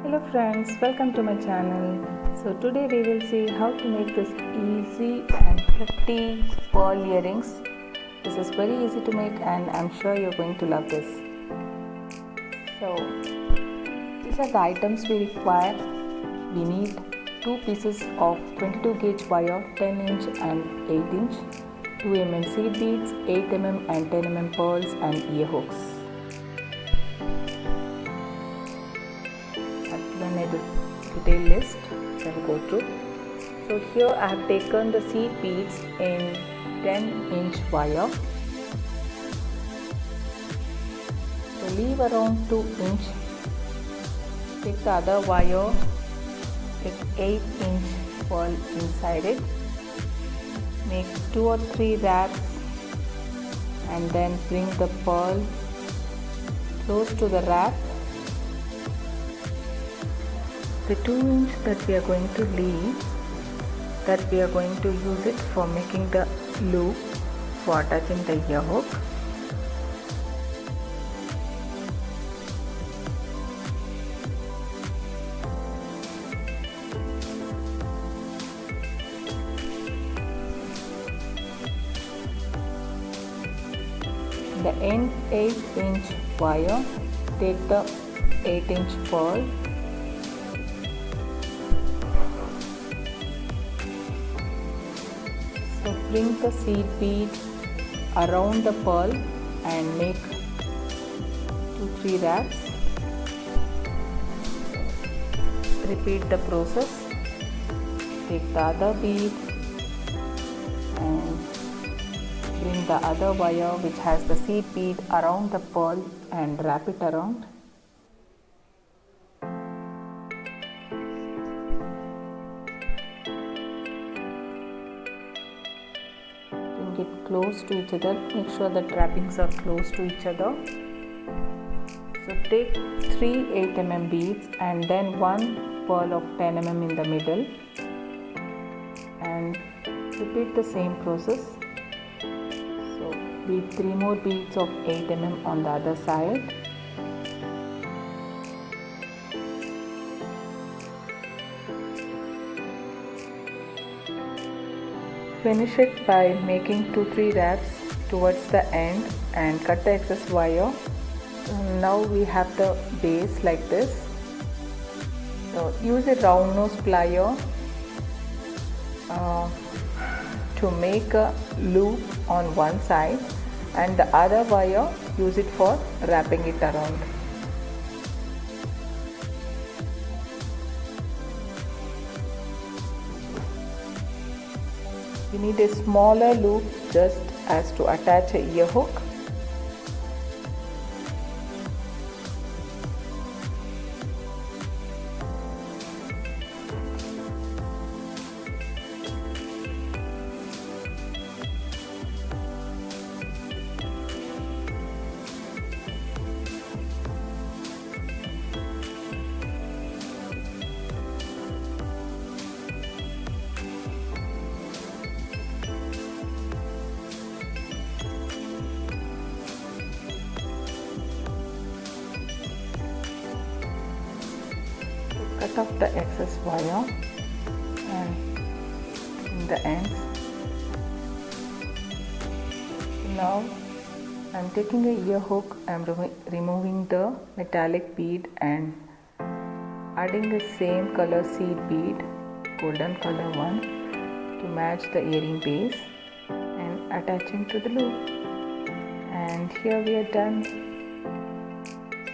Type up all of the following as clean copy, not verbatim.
Hello friends, welcome to my channel. So today we will see how to make this easy and pretty pearl earrings. This is very easy to make and I'm sure you're going to love this. So these are the items we require. We need 2 pieces of 22 gauge wire, 10 inch and 8 inch, 2 mm seed beads, 8 mm and 10 mm pearls and ear hooks. Detail list can go through. So here I have taken the seed beads in 10-inch wire. So leave around 2-inch. Take the other wire, take 8-inch pearl inside it. Make 2 or 3 wraps and then bring the pearl close to the wrap. The 2-inch that we are going to leave, that we are going to use it for making the loop for attaching the ear hook. The end 8-inch wire, take the 8-inch pearl. So bring the seed bead around the pearl and make 2-3 wraps. Repeat the process. Take the other bead and bring the other wire which has the seed bead around the pearl and wrap it around. Get close to each other. Make sure that wrappings are close to each other. So take 3 8 mm beads and then 1 pearl of 10 mm in the middle and repeat the same process. So bead 3 more beads of 8 mm on the other side. Finish it by making 2-3 wraps towards the end and cut the excess wire. Now we have the base like this. So use a round nose plier to make a loop on one side and the other wire use it for wrapping it around. You need a smaller loop just as to attach a ear hook. Cut off the excess wire and in the ends. Now I am taking a ear hook. I am removing the metallic bead and adding the same color seed bead, golden color one, to match the earring base and attaching to the loop. And here we are done.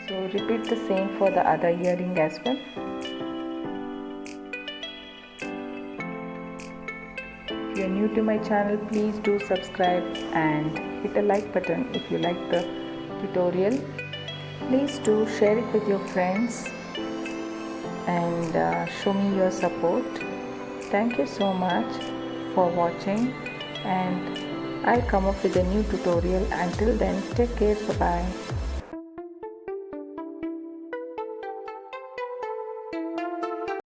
So repeat the same for the other earring as well. If you are new to my channel, please do subscribe and hit the like button if you like the tutorial. Please do share it with your friends and show me your support. Thank you so much for watching and I'll come up with a new tutorial. Until then, take care. Bye bye.